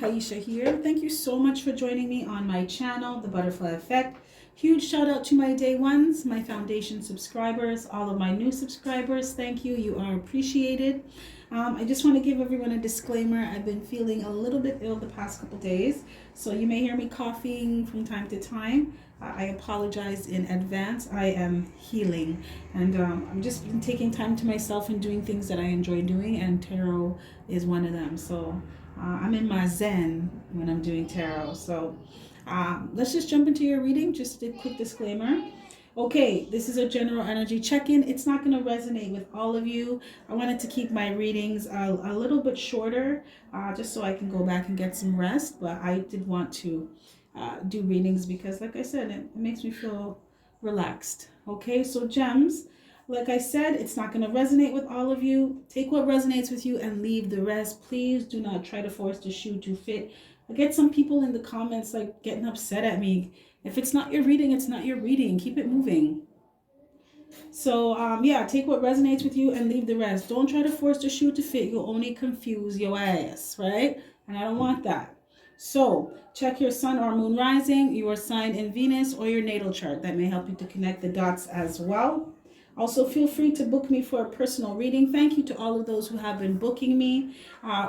Kaisha here. Thank you so much for joining me on my channel, The Butterfly Effect. Huge shout out to my day ones, my foundation subscribers, all of my new subscribers. Thank you. You are appreciated. I just want to give everyone a disclaimer. I've been feeling a little bit ill the past couple days, so you may hear me coughing from time to time. I apologize in advance. I am healing, and I'm just been taking time to myself and doing things that I enjoy doing, and tarot is one of them. So I'm in my zen when I'm doing tarot. So let's just jump into your reading. Just a quick disclaimer. Okay, this is a general energy check-in. It's not going to resonate with all of you. I wanted to keep my readings a little bit shorter, just so I can go back and get some rest. But I did want to do readings because, like I said, it makes me feel relaxed. Okay, so gems, like I said, it's not going to resonate with all of you. Take what resonates with you and leave the rest. Please do not try to force the shoe to fit. I get some people in the comments like getting upset at me. If it's not your reading, it's not your reading. Keep it moving. So yeah, take what resonates with you and leave the rest. Don't try to force the shoe to fit. You'll only confuse your ass, right? And I don't want that. So check your sun or moon rising, your sign in Venus, or your natal chart. That may help you to connect the dots as well. Also, feel free to book me for a personal reading. Thank you to all of those who have been booking me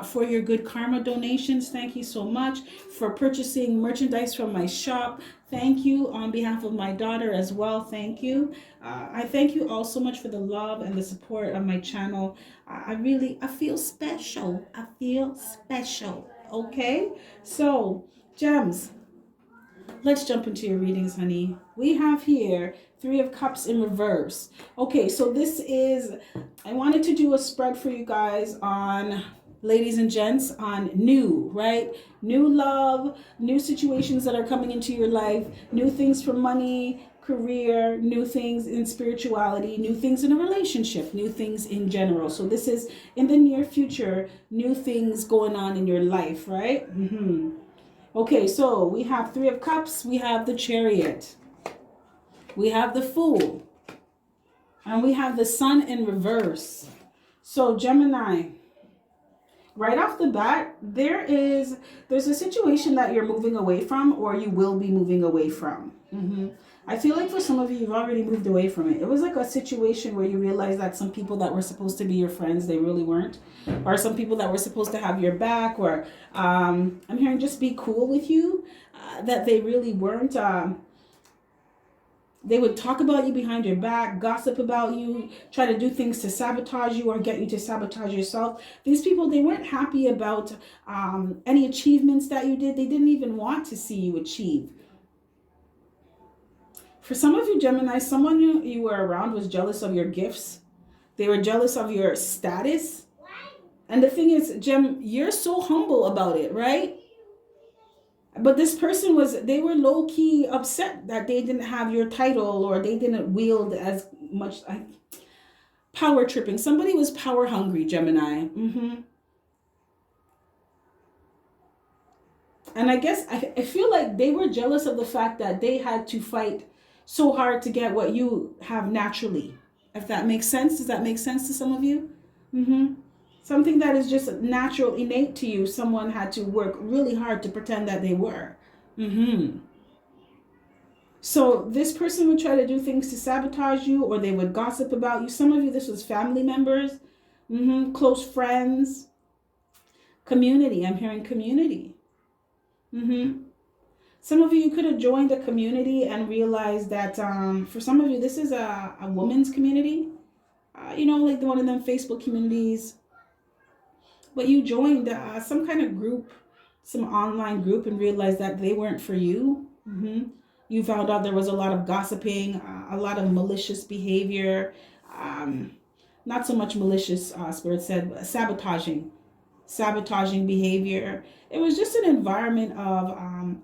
for your good karma donations. Thank you so much for purchasing merchandise from my shop. Thank you on behalf of my daughter as well. Thank you. I thank you all so much for the love and the support of my channel. I feel special. I feel special. Okay? So, gems, let's jump into your readings, honey. We have here Three of Cups in reverse. Okay, so this is, I wanted to do a spread for you guys on, ladies and gents, on new, right? New love, new situations that are coming into your life, new things for money, career, new things in spirituality, new things in a relationship, new things in general. So this is in the near future, new things going on in your life, right? Okay, so we have Three of Cups, we have the Chariot, we have the Fool, and we have the Sun in reverse. So Gemini, right off the bat, there's a situation that you're moving away from, or you will be moving away from. I feel like for some of you, you've already moved away from it. It was like a situation where you realize that some people that were supposed to be your friends, they really weren't. Or some people that were supposed to have your back, or I'm hearing just be cool with you, that they really weren't. They would talk about you behind your back, gossip about you, try to do things to sabotage you or get you to sabotage yourself. These people, they weren't happy about any achievements that you did. They didn't even want to see you achieve. For some of you, Gemini, someone you were around was jealous of your gifts. They were jealous of your status. And the thing is, Gem, you're so humble about it, right? But this person they were low-key upset that they didn't have your title, or they didn't wield as much power tripping. Somebody was power hungry, Gemini. And I guess I feel like they were jealous of the fact that they had to fight so hard to get what you have naturally. If that makes sense. Does that make sense to some of you? Something that is just natural, innate to you, someone had to work really hard to pretend that they were. So this person would try to do things to sabotage you, or they would gossip about you. Some of you, this was family members, close friends, community. I'm hearing community. Some of you could have joined a community and realized that for some of you, this is a woman's community. Like one of them Facebook communities. But you joined some kind of group, some online group, and realized that they weren't for you. You found out there was a lot of gossiping, a lot of malicious behavior. Not so much malicious, Spirit said, but sabotaging behavior. It was just an environment of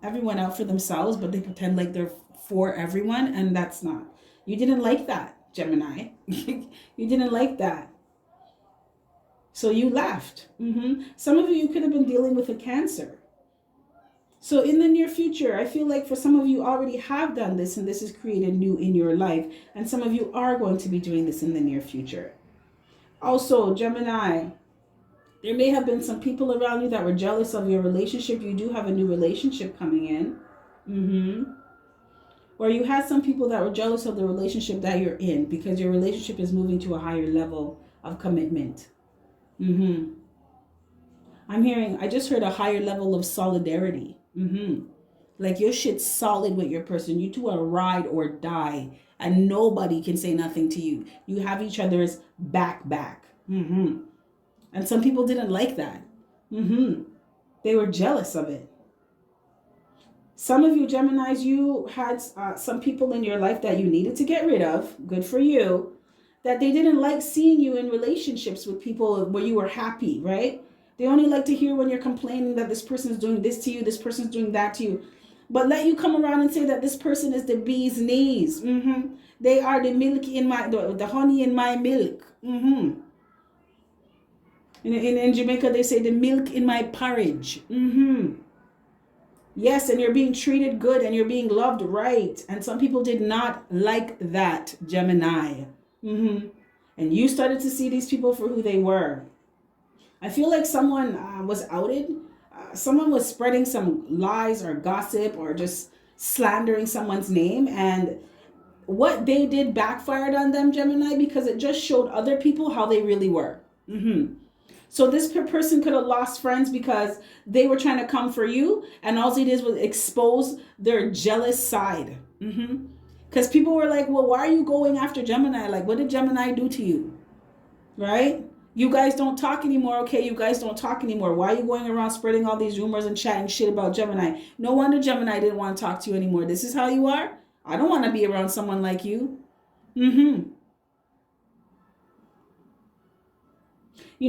everyone out for themselves, but they pretend like they're for everyone, and that's not. You didn't like that, Gemini. You didn't like that. So you left. Some of you could have been dealing with a Cancer. So in the near future, I feel like for some of you already have done this, and this is created new in your life. And some of you are going to be doing this in the near future. Also, Gemini, There may have been some people around you that were jealous of your relationship. You do have a new relationship coming in. Or you had some people that were jealous of the relationship that you're in because your relationship is moving to a higher level of commitment. I just heard a higher level of solidarity. Like your shit's solid with your person. You two are ride or die, and nobody can say nothing to you. You have each other's back. And some people didn't like that. They were jealous of it. Some of you Geminis, you had some people in your life that you needed to get rid of. Good for you. That they didn't like seeing you in relationships with people where you were happy, right? They only like to hear when you're complaining that this person is doing this to you, this person's doing that to you. But let you come around and say that this person is the bee's knees. They are the milk in my, the honey in my milk. In Jamaica, they say the milk in my porridge. Yes, and you're being treated good and you're being loved right. And some people did not like that, Gemini. And you started to see these people for who they were. I feel like someone was outed. Someone was spreading some lies or gossip or just slandering someone's name. And what they did backfired on them, Gemini, because it just showed other people how they really were. So this person could have lost friends because they were trying to come for you, and all they did was expose their jealous side. Because people were like, well, why are you going after Gemini? Like, what did Gemini do to you? Right? You guys don't talk anymore. Okay, you guys don't talk anymore. Why are you going around spreading all these rumors and chatting shit about Gemini? No wonder Gemini didn't want to talk to you anymore. This is how you are? I don't want to be around someone like you. You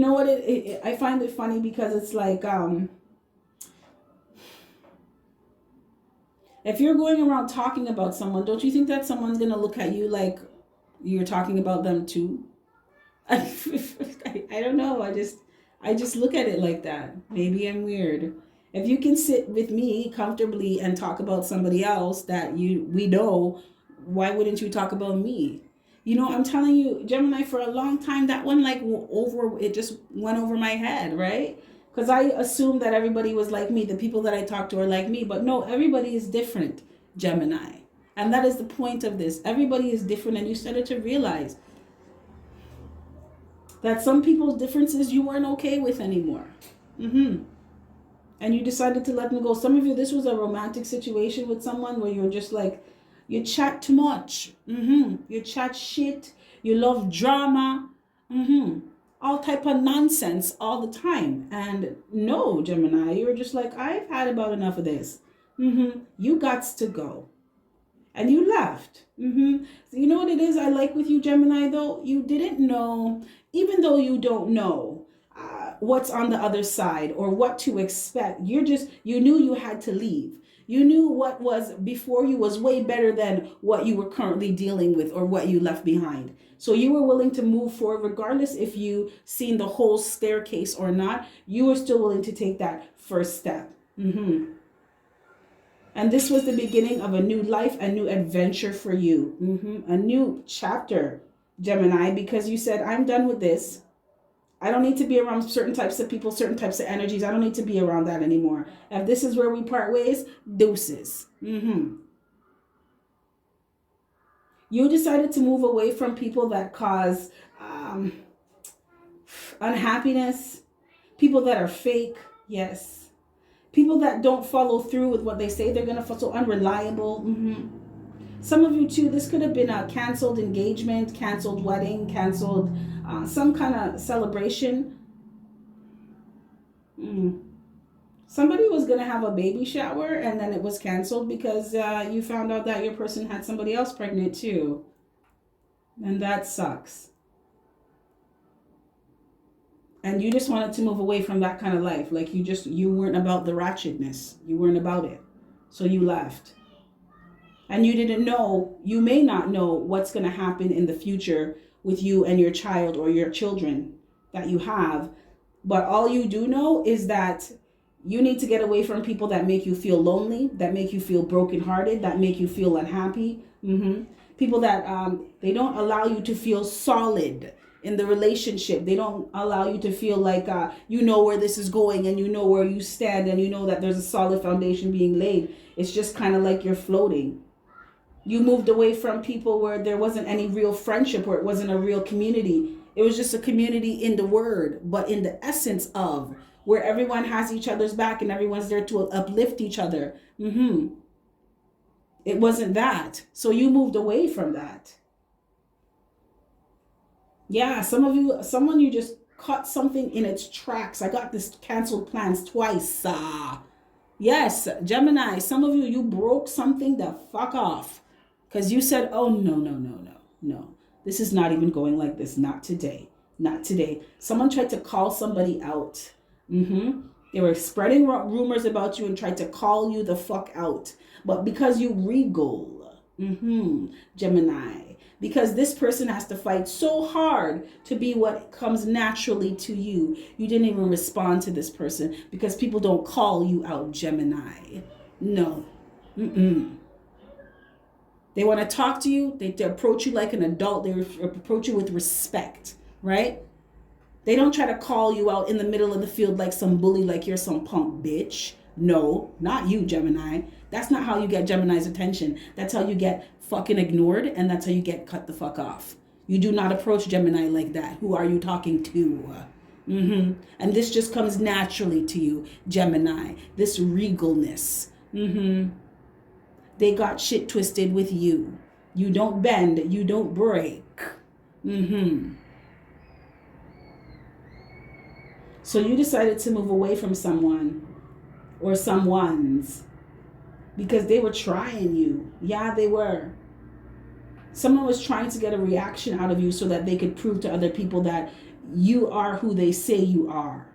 know what? I find it funny because it's like, if you're going around talking about someone, don't you think that someone's going to look at you like you're talking about them too? I don't know. I just look at it like that. Maybe I'm weird. If you can sit with me comfortably and talk about somebody else that we know, why wouldn't you talk about me? You know, I'm telling you, Gemini, for a long time, that one it just went over my head, right? Because I assumed that everybody was like me. The people that I talk to are like me. But no, everybody is different, Gemini. And that is the point of this. Everybody is different. And you started to realize that some people's differences you weren't okay with anymore. And you decided to let them go. Some of you, this was a romantic situation with someone where you're just like, you chat too much. You chat shit. You love drama. All type of nonsense all the time. And no, Gemini, you were just like, I've had about enough of this. You gots to go. And you left. So you know what it is I like with you, Gemini, though? You didn't know, even though you don't know what's on the other side or what to expect. You knew you had to leave. You knew what was before you was way better than what you were currently dealing with or what you left behind. So you were willing to move forward regardless if you seen the whole staircase or not. You were still willing to take that first step. And this was the beginning of a new life, a new adventure for you. A new chapter, Gemini, because you said, I'm done with this. I don't need to be around certain types of people, certain types of energies. I don't need to be around that anymore. If this is where we part ways, deuces. You decided to move away from people that cause unhappiness, people that are fake, yes. People that don't follow through with what they say they're going to follow, so unreliable. Some of you too, this could have been a canceled engagement, canceled wedding, canceled some kind of celebration. Somebody was going to have a baby shower and then it was canceled because you found out that your person had somebody else pregnant too. And that sucks. And you just wanted to move away from that kind of life. Like you weren't about the ratchetness. You weren't about it. So you left. And you didn't know, you may not know what's going to happen in the future with you and your child or your children that you have. But all you do know is that you need to get away from people that make you feel lonely, that make you feel brokenhearted, that make you feel unhappy. People that they don't allow you to feel solid. in the relationship. They don't allow you to feel like you know where this is going, and you know where you stand, and you know that there's a solid foundation being laid. It's just kind of like you're floating. You moved away from people where there wasn't any real friendship, or it wasn't a real community. It was just a community in the word, but in the essence of where everyone has each other's back and everyone's there to uplift each other. It wasn't that. So you moved away from that. Yeah, someone you just caught something in its tracks. I got this canceled plans twice. Yes, Gemini, some of you broke something the fuck off. Because you said, oh, no. This is not even going like this. Not today. Not today. Someone tried to call somebody out. They were spreading rumors about you and tried to call you the fuck out. But because you regal, Gemini, because this person has to fight so hard to be what comes naturally to you, you didn't even respond to this person because people don't call you out, Gemini. No. They want to talk to you. They approach you like an adult. They approach you with respect, right? They don't try to call you out in the middle of the field like some bully, like you're some punk bitch. No, not you, Gemini. That's not how you get Gemini's attention. That's how you get fucking ignored, and that's how you get cut the fuck off. You do not approach Gemini like that. Who are you talking to? And this just comes naturally to you, Gemini. This regalness. They got shit twisted with you. You don't bend. You don't break. So you decided to move away from someone or someone's because they were trying you. Yeah, they were. Someone was trying to get a reaction out of you so that they could prove to other people that you are who they say you are.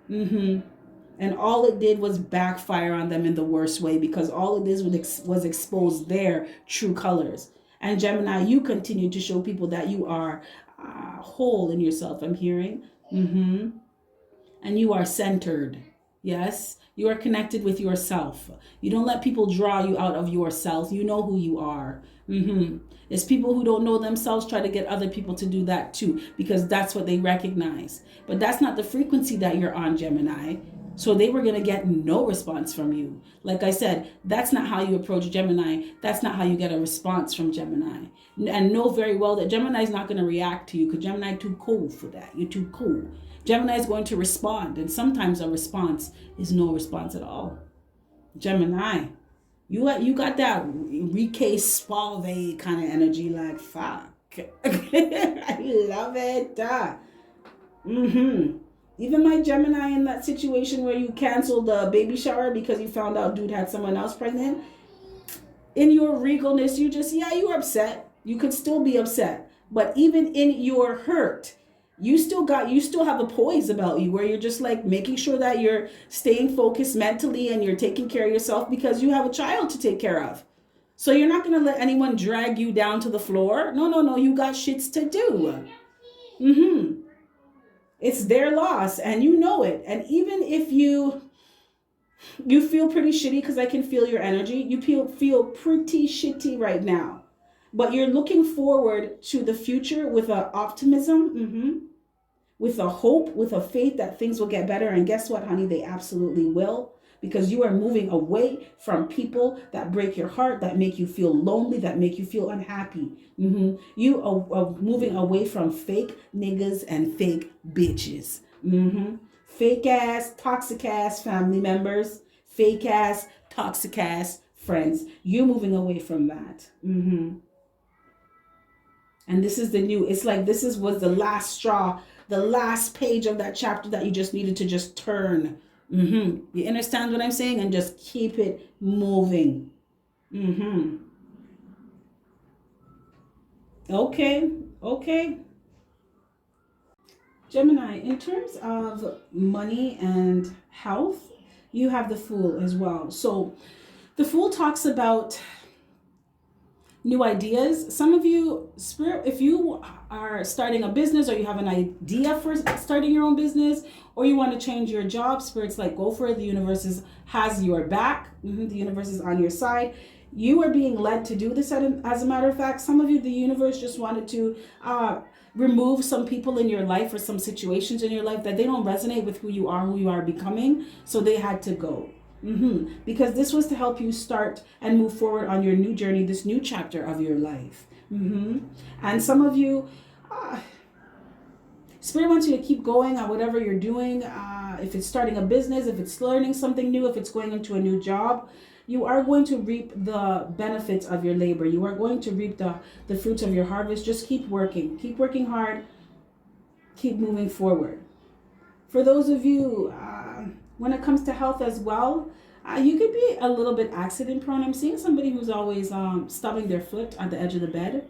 And all it did was backfire on them in the worst way, because all it did was expose their true colors. And Gemini, you continue to show people that you are whole in yourself, I'm hearing. And you are centered. Yes, you are connected with yourself. You don't let people draw you out of yourself. You know who you are. It's people who don't know themselves try to get other people to do that too, because that's what they recognize. But that's not the frequency that you're on, Gemini. So they were going to get no response from you. Like I said, that's not how you approach Gemini. That's not how you get a response from Gemini. And know very well that Gemini is not going to react to you, because Gemini too cool for that. You're too cool. Gemini is going to respond. And sometimes a response is no response at all. Gemini, you got that Enrique Spalve kind of energy, like, fuck. I love it. Even my Gemini in that situation where you canceled the baby shower because you found out dude had someone else pregnant. In your regalness, you were upset. You could still be upset. But even in your hurt, you still have a poise about you where you're just like making sure that you're staying focused mentally and you're taking care of yourself because you have a child to take care of. So you're not going to let anyone drag you down to the floor. No. You got shits to do. It's their loss and you know it. And even if you feel pretty shitty, because I can feel your energy, you feel pretty shitty right now. But you're looking forward to the future with an optimism, with a hope, with a faith that things will get better. And guess what, honey? They absolutely will. Because you are moving away from people that break your heart, that make you feel lonely, that make you feel unhappy. You are moving away from fake niggas and fake bitches. Fake ass, toxic ass family members, fake ass, toxic ass friends. You're moving away from that. And this is the new, it's like this was the last straw, the last page of that chapter that you just needed to just turn. You understand what I'm saying? And just keep it moving. Okay. Gemini, in terms of money and health, you have the Fool as well. So the Fool talks about new ideas. Some of you, Spirit, if you are starting a business or you have an idea for starting your own business or you want to change your job, Spirit's like, go for it. The universe has your back. The universe is on your side. You are being led to do this. As a matter of fact, some of you, the universe just wanted to remove some people in your life or some situations in your life that they don't resonate with who you are becoming. So they had to go. Because this was to help you start and move forward on your new journey, this new chapter of your life. And some of you, Spirit wants you to keep going on whatever you're doing. If it's starting a business, if it's learning something new, if it's going into a new job, you are going to reap the benefits of your labor. You are going to reap the fruits of your harvest. Just keep working. Keep working hard. Keep moving forward. For those of you, when it comes to health as well, you could be a little bit accident prone. I'm seeing somebody who's always stubbing their foot at the edge of the bed.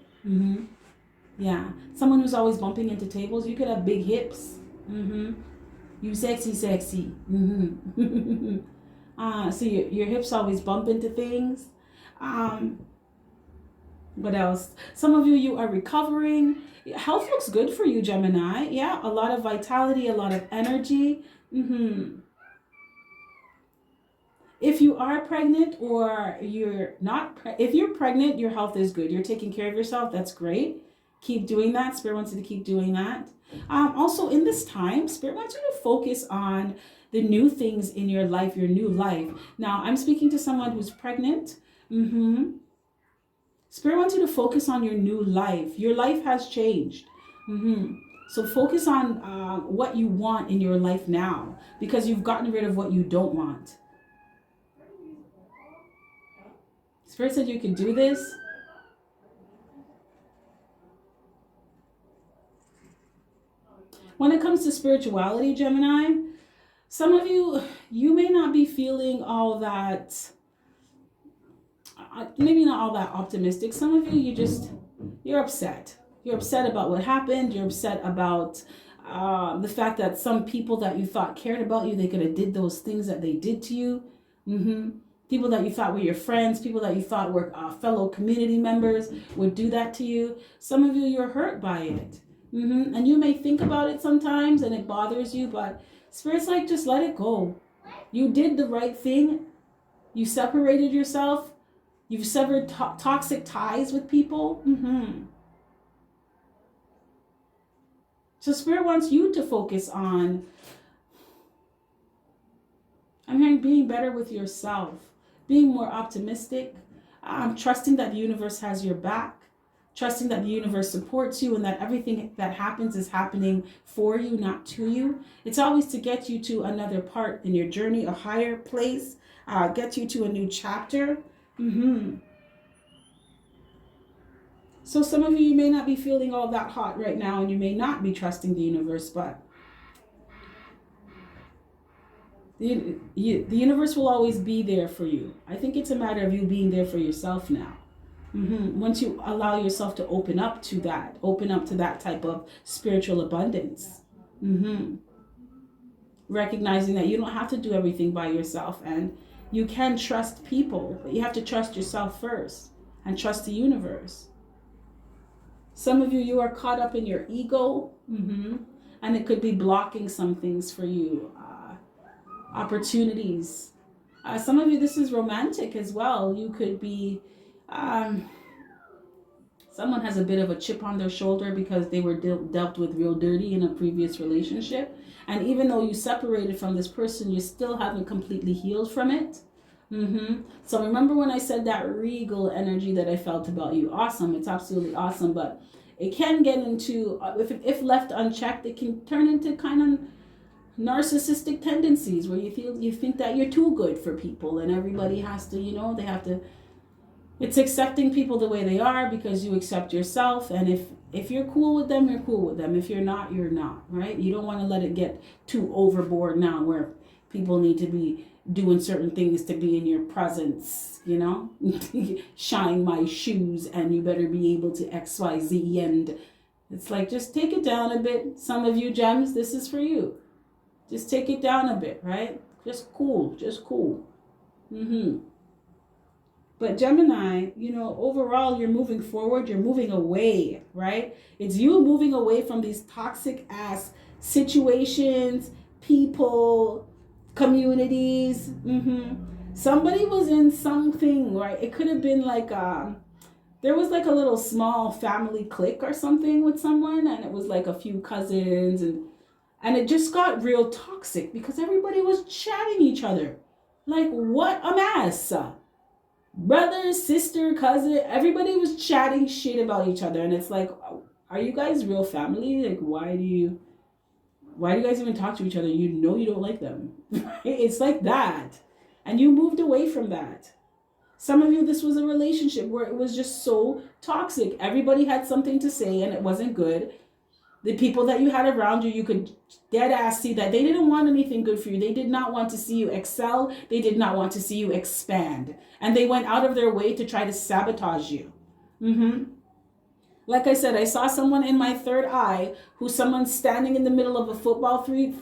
Yeah, someone who's always bumping into tables. You could have big hips. You sexy. So your hips always bump into things. What else? Some of you are recovering. Health looks good for you, Gemini. Yeah, a lot of vitality, a lot of energy. If you are pregnant or you're not, if you're pregnant, your health is good. You're taking care of yourself. That's great. Keep doing that. Spirit wants you to keep doing that. Also, in this time, Spirit wants you to focus on the new things in your life, your new life. Now, I'm speaking to someone who's pregnant. Spirit wants you to focus on your new life. Your life has changed. So focus on what you want in your life now, because you've gotten rid of what you don't want. Spirit said you can do this. When it comes to spirituality, Gemini, some of you, you may not be feeling all that, maybe not all that optimistic. Some of you, you're upset. You're upset about what happened. You're upset about the fact that some people that you thought cared about you, they could have did those things that they did to you. People that you thought were your friends, people that you thought were fellow community members would do that to you. Some of you, you're hurt by it. And you may think about it sometimes and it bothers you, but Spirit's like, just let it go. You did the right thing. You separated yourself. You've severed toxic ties with people. So Spirit wants you to focus on, I'm hearing, being better with yourself, being more optimistic, trusting that the universe has your back, trusting that the universe supports you and that everything that happens is happening for you, not to you. It's always to get you to another part in your journey, a higher place, get you to a new chapter. So some of you may not be feeling all that hot right now, and you may not be trusting the universe, but the universe will always be there for you. I think it's a matter of you being there for yourself now. Once you allow yourself to open up to that type of spiritual abundance. Recognizing that you don't have to do everything by yourself, and you can trust people, but you have to trust yourself first and trust the universe. Some of you are caught up in your ego, and it could be blocking some things for you, opportunities. Some of you, this is romantic as well. You could be, someone has a bit of a chip on their shoulder because they were dealt with real dirty in a previous relationship. And even though you separated from this person, you still haven't completely healed from it. So remember when I said that regal energy that I felt about you? Awesome. It's absolutely awesome. But it can get into, if left unchecked, it can turn into kind of narcissistic tendencies where you think that you're too good for people and everybody has to, it's accepting people the way they are because you accept yourself. And if you're cool with them, you're cool with them. If you're not, you're not, right? You don't want to let it get too overboard now where people need to be doing certain things to be in your presence, shine my shoes and you better be able to XYZ. And it's like, just take it down a bit. Some of you gems, this is for you. Just take it down a bit, right? Just cool. But Gemini, overall, you're moving forward, you're moving away, right? It's you moving away from these toxic ass situations, people, communities. Somebody was in something, right? It could have been like there was like a little small family clique or something with someone, and it was like a few cousins, and it just got real toxic because everybody was chatting each other. Like, what a mess. Brother, sister, cousin, everybody was chatting shit about each other, and it's like, are you guys real family? Like, why do you guys even talk to each other? You know you don't like them. It's like that. And you moved away from that. Some of you, this was a relationship where it was just so toxic. Everybody had something to say and it wasn't good. The people that you had around you, you could dead ass see that they didn't want anything good for you. They did not want to see you excel. They did not want to see you expand. And they went out of their way to try to sabotage you. Like I said, I saw someone in my third eye who's someone standing in the middle of a football field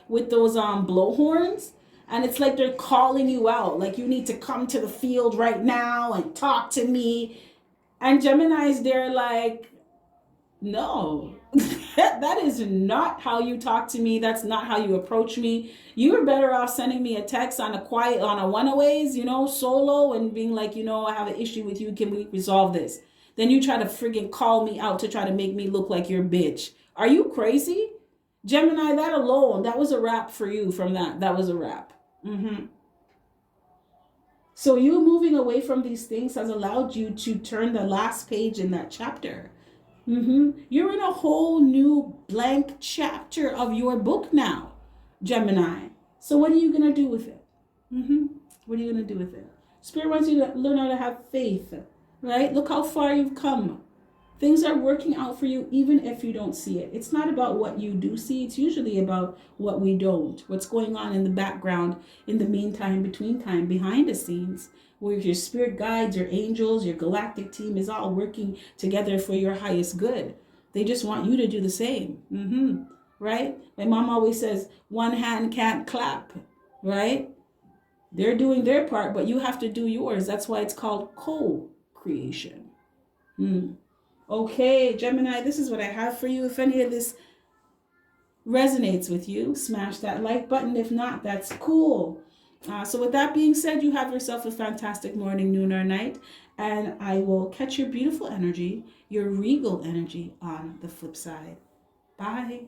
with those blowhorns. And it's like they're calling you out. Like, you need to come to the field right now and talk to me. And Gemini's there like, no, that is not how you talk to me. That's not how you approach me. You were better off sending me a text on a one-aways, solo, and being like, I have an issue with you. Can we resolve this? Then you try to friggin' call me out to try to make me look like your bitch. Are you crazy? Gemini, that alone, that was a wrap for you from that. That was a wrap. So you moving away from these things has allowed you to turn the last page in that chapter. You're in a whole new blank chapter of your book now, Gemini. So what are you going to do with it? What are you going to do with it? Spirit wants you to learn how to have faith, right? Look how far you've come. Things are working out for you even if you don't see it. It's not about what you do see. It's usually about what we don't. What's going on in the background, in the meantime, between time, behind the scenes, where your spirit guides, your angels, your galactic team is all working together for your highest good. They just want you to do the same. Right? My mom always says, one hand can't clap, right? They're doing their part, but you have to do yours. That's why it's called co-creation. Okay, Gemini, this is what I have for you. If any of this resonates with you, smash that like button. If not, that's cool. So with that being said, you have yourself a fantastic morning, noon, or night. And I will catch your beautiful energy, your regal energy on the flip side. Bye.